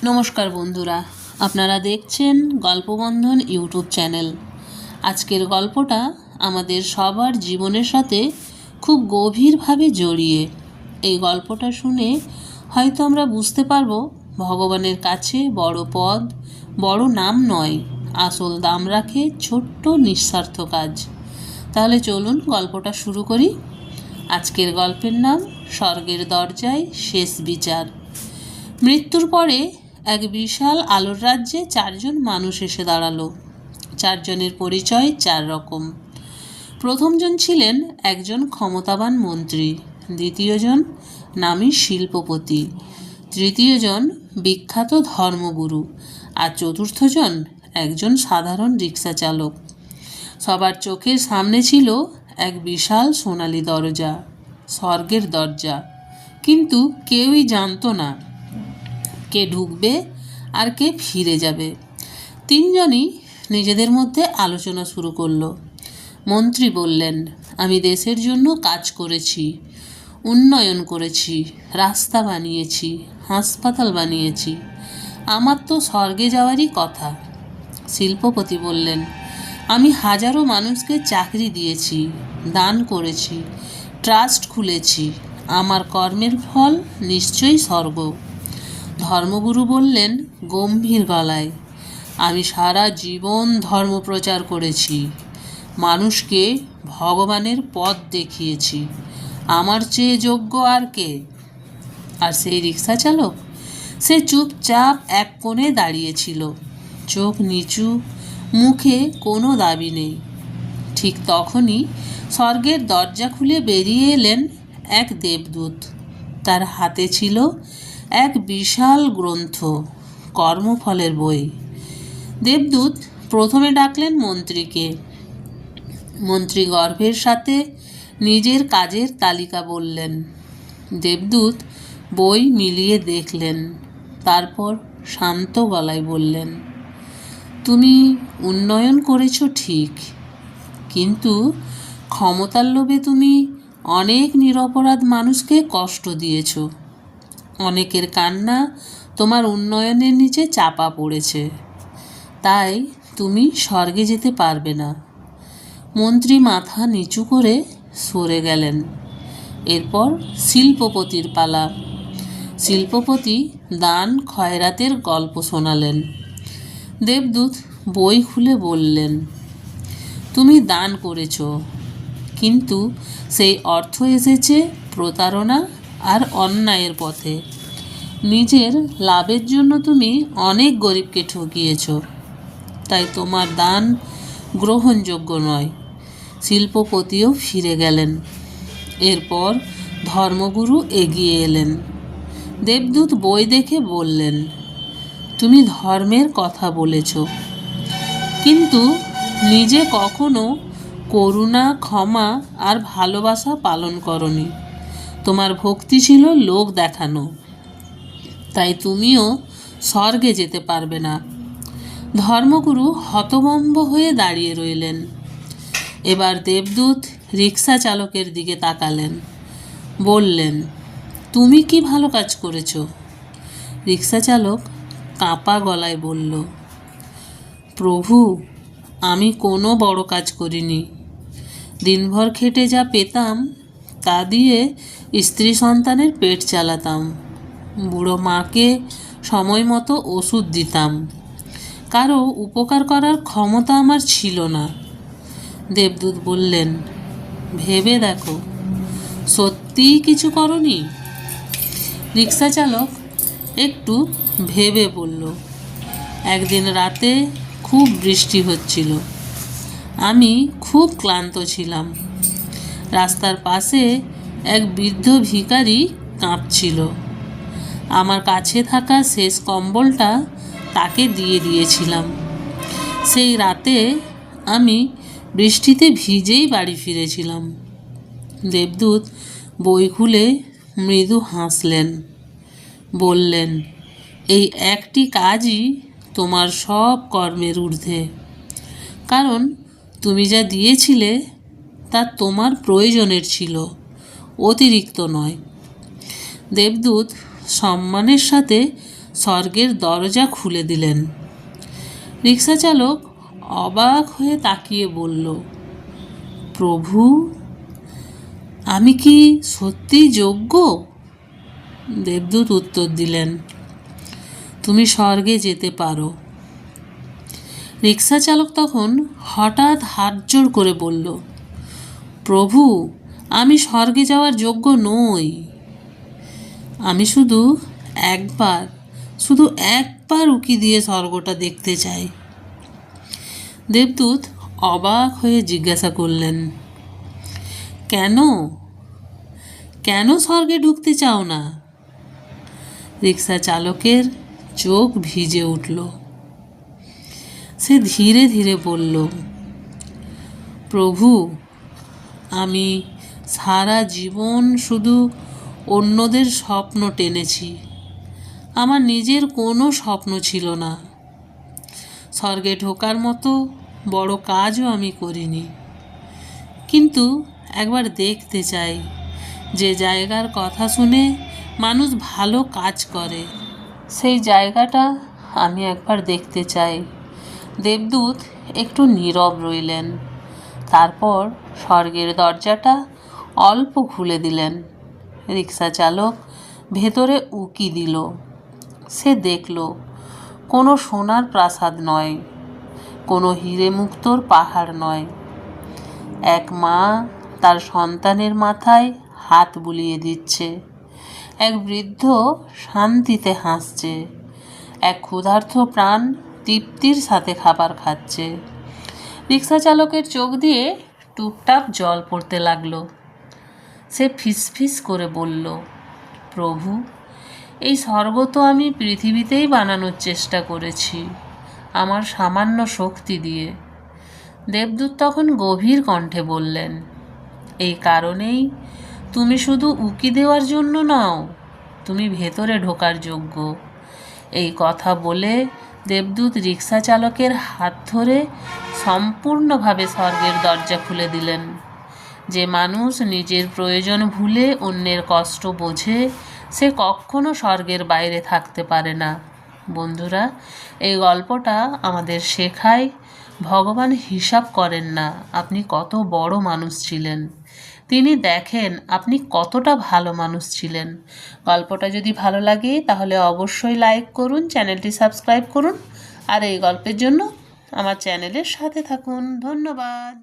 নমস্কার বন্ধুরা, আপনারা দেখছেন গল্পবন্ধন ইউটিউব চ্যানেল। আজকের গল্পটা আমাদের সবার জীবনের সাথে খুব গভীরভাবে জড়িয়ে। এই গল্পটা শুনে হয়তো আমরা বুঝতে পারবো ভগবানের কাছে বড় পদ, বড় নাম নয়, আসল দাম রাখে ছোট্ট নিঃস্বার্থ কাজ। তাহলে চলুন গল্পটা শুরু করি। আজকের গল্পের নাম স্বর্গের দরজায় শেষ বিচার। মৃত্যুর পরে এক বিশাল আলোর রাজ্যে 4 জন মানুষ এসে দাঁড়ালো। 4 জনের পরিচয় 4 রকম। প্রথম জন ছিলেন একজন ক্ষমতাবান মন্ত্রী, দ্বিতীয় জন নামী শিল্পপতি, তৃতীয় জন বিখ্যাত ধর্মগুরু, আর চতুর্থ জন একজন সাধারণ রিক্সা চালক। সবার চোখের সামনে ছিল এক বিশাল সোনালি দরজা, স্বর্গের দরজা। কিন্তু কেউই জানতো না কে ঢুকবে আর কে ফিরে যাবে। 3 জনই নিজেদের মধ্যে আলোচনা শুরু করলো। মন্ত্রী বললেন, আমি দেশের জন্য কাজ করেছি, উন্নয়ন করেছি, রাস্তা বানিয়েছি, হাসপাতাল বানিয়েছি, আমার তো স্বর্গে যাওয়ারই কথা। শিল্পপতি বললেন, আমি হাজারো মানুষকে চাকরি দিয়েছি, দান করেছি, ট্রাস্ট খুলেছি, আমার কর্মের ফল নিশ্চয়ই স্বর্গ। ধর্মগুরু বললেন গম্ভীর গলায়, আমি সারা জীবন ধর্ম প্রচার করেছি, মানুষকে ভগবানের পথ দেখিয়েছি, আমার চেয়ে যোগ্য আর কে? আর সেই রিক্সা চালক, সে চুপচাপ এক কোণে দাঁড়িয়েছিল, চোখ নিচু, মুখে কোনো দাবি নেই। ঠিক তখনই স্বর্গের দরজা খুলে বেরিয়ে এলেন এক দেবদূত। তার হাতে ছিল এক বিশাল গ্রন্থ, কর্মফলের বই। দেবদূত প্রথমে ডাকলেন মন্ত্রীকে। মন্ত্রী গর্বের সাথে নিজের কাজের তালিকা বললেন। দেবদূত বই মিলিয়ে দেখলেন, তারপর শান্ত গলায় বললেন, তুমি উন্নয়ন করেছো ঠিক, কিন্তু ক্ষমতার লোভে তুমি অনেক নিরপরাধ মানুষকে কষ্ট দিয়েছো। অনেকের কান্না তোমার উন্নয়নের নিচে চাপা পড়েছে, তাই তুমি স্বর্গে যেতে পারবে না। মন্ত্রী মাথা নিচু করে সরে গেলেন। এরপর শিল্পপতির পালা। শিল্পপতি দান খয়রাতের গল্প শোনালেন। দেবদূত বই খুলে বললেন, তুমি দান করেছ, কিন্তু সেই অর্থ এসেছে প্রতারণা আর অন্যায়ের পথে। নিজের লাভের জন্য তুমি অনেক গরিবকে ঠকিয়েছ, তাই তোমার দান গ্রহণযোগ্য নয়। শিল্পপতিও ফিরে গেলেন। এরপর ধর্মগুরু এগিয়ে এলেন। দেবদূত বই দেখে বললেন, তুমি ধর্মের কথা বলেছ, কিন্তু নিজে কখনো করুণা, ক্ষমা আর ভালোবাসা পালন করনি। তোমার ভক্তি ছিল লোক দেখানো, তাই তুমিও স্বর্গে যেতে পারবে না। ধর্মগুরু হতভম্ব হয়ে দাঁড়িয়ে রইলেন। এবার দেবদূত রিক্সা চালকের দিকে তাকালেন, বললেন, তুমি কি ভালো কাজ করেছো? রিক্সা চালক কাঁপা গলায় বলল, প্রভু, আমি কোনো বড় কাজ করিনি। দিনভর খেটে যা পেতাম তা দিয়ে স্ত্রী সন্তানের পেট চালাতাম, বুড়ো মাকে সময় মতো ওষুধ দিতাম, কারো উপকার করার ক্ষমতা আমার ছিল না। দেবদূত বললেন, ভেবে দেখো, সত্যিই কিছু করনি? রিক্সা চালক একটু ভেবে বলল, একদিন রাতে খুব বৃষ্টি হচ্ছিল, আমি খুব ক্লান্ত ছিলাম। রাস্তার পাশে এক বৃদ্ধ ভিখারি কাঁপছিল, আমার কাছে থাকা শেষ কম্বলটা তাকে দিয়ে দিয়েছিলাম। সেই রাতে আমি বৃষ্টিতে ভিজেই বাড়ি ফিরেছিলাম। দেবদূত বই খুলে মৃদু হাসলেন, বললেন, এই একটি কাজই তোমার সব কর্মের ঊর্ধ্বে, কারণ তুমি যা দিয়েছিলে তা তোমার প্রয়োজনের ছিল, অতিরিক্ত নয়। দেবদূত সম্মানের সাথে স্বর্গের দরজা খুলে দিলেন। রিক্সা চালক অবাক হয়ে তাকিয়ে বলল, প্রভু, আমি কি সত্যি যোগ্য? দেবদূত উত্তর দিলেন, তুমি স্বর্গে যেতে পারো। রিক্সা চালক তখন হঠাৎ হাত জোড় করে বলল, প্রভু, আমি স্বর্গে যাওয়ার যোগ্য নই। আমি শুধু একবার উকি দিয়ে স্বর্গটা দেখতে চাই। দেবদূত অবাক হয়ে জিজ্ঞাসা করলেন, কেন কেন স্বর্গে ঢুকতে চাও না? রিক্সা চালকের চোখ ভিজে উঠল। সে ধীরে ধীরে বলল, প্রভু, আমি সারা জীবন শুধু অন্যদের স্বপ্ন টেনেছি, আমার নিজের কোনো স্বপ্ন ছিল না। স্বর্গে ঢোকার মতো বড় কাজও আমি করিনি, কিন্তু একবার দেখতে চাই যে জায়গার কথা শুনে মানুষ ভালো কাজ করে, সেই জায়গাটা আমি একবার দেখতে চাই। দেবদূত একটু নীরব রইলেন, তারপর স্বর্গের দরজাটা অল্প খুলে দিলেন। রিক্সা চালক ভেতরে উকি দিল। সে দেখল কোনো সোনার প্রাসাদ নয়, কোনো হিরে মুক্তোর পাহাড় নয়। এক মা তার সন্তানের মাথায় হাত বুলিয়ে দিচ্ছে, এক বৃদ্ধ শান্তিতে হাসছে, এক ক্ষুধার্ত প্রাণ তৃপ্তির সাথে খাবার খাচ্ছে। রিক্সা চালকের চোখ দিয়ে টুপটাপ জল পড়তে লাগলো। সে ফিসফিস করে বলল, প্রভু, এই স্বর্গ তো আমি পৃথিবীতেই বানানোর চেষ্টা করেছি, আমার সামান্য শক্তি দিয়ে। দেবদূত তখন গভীর কণ্ঠে বললেন, এই কারণেই তুমি শুধু উকি দেওয়ার জন্য নও, তুমি ভেতরে ঢোকার যোগ্য। এই কথা বলে দেবদূত রিক্সা চালকের হাত ধরে সম্পূর্ণভাবে স্বর্গের দরজা খুলে দিলেন। যে মানুষ নিজের প্রয়োজন ভুলে অন্যের কষ্ট বোঝে, সে কখনো স্বর্গের বাইরে থাকতে পারে না। বন্ধুরা, এই গল্পটা আমাদের শেখায়, ভগবান হিসাব করেন না আপনি কত বড় মানুষ ছিলেন, তিনি দেখেন আপনি কতটা ভালো মানুষ ছিলেন। গল্পটা যদি ভালো লাগে তাহলে অবশ্যই লাইক করুন, চ্যানেলটি সাবস্ক্রাইব করুন, আর এই গল্পের জন্য আমার চ্যানেলের সাথে থাকুন। ধন্যবাদ।